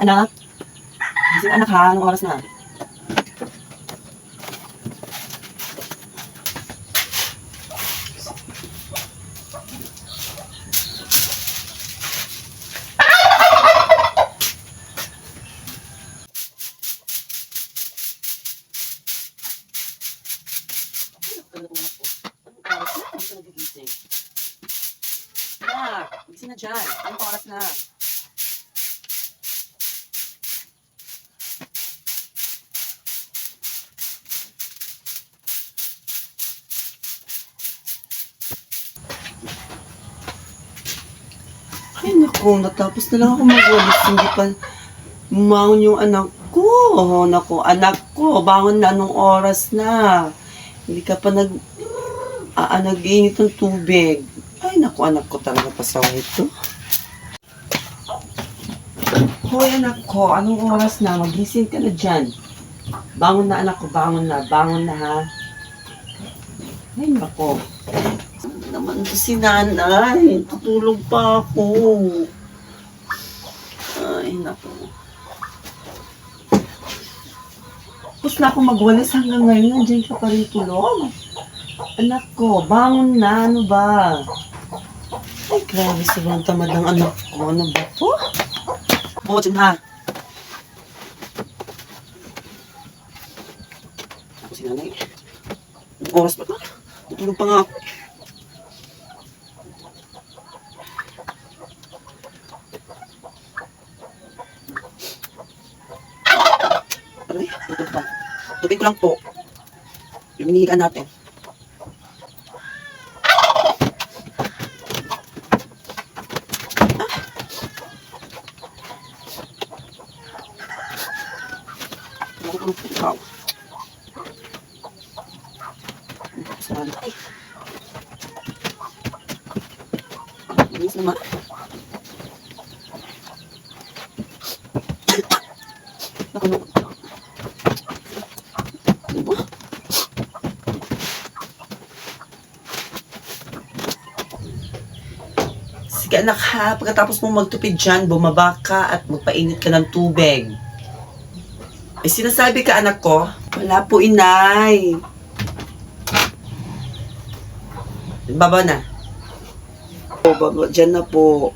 Anak? Gising anak ha, anong oras na? Anak, gising na dyan. Anong oras na? Ay naku, natapos na lang ako magwalis. Hindi pa bumangon yung anak ko. Naku, anak ko, bangon na anong oras na. Hindi ka pa nag-iinit ng tubig. Ay naku, anak ko talaga pasawa ito. Hoy anak ko, anong oras na? Magising ka na dyan. Bangon na anak ko, bangon na ha. Ay naku. Naman to si nanay. Tutulog pa ako. Ay, naku. Tapos na ako magwalis hanggang ngayon. Nandiyan ka pa rin tulog. Anak ko, bangon na. Ano ba? Ay, grabe sobrang tamad ng anak ko. Ano ba to? Oo, dyan ha. Ako si nanay. Anong oras pa to? Tutulog pa nga ako. Aray, tutulog pa. Tubig ko lang po. Yung hinihigaan natin. Ikaw. Saan? Ay. Bilis naman. Naku, naku. Diba? Sige anak ha, pagkatapos mo magtupid dyan, bumaba ka at magpainit ka ng tubig. Ay, sinasabi ka, anak ko? Wala po, inay. Baba na. O, baba, dyan na po.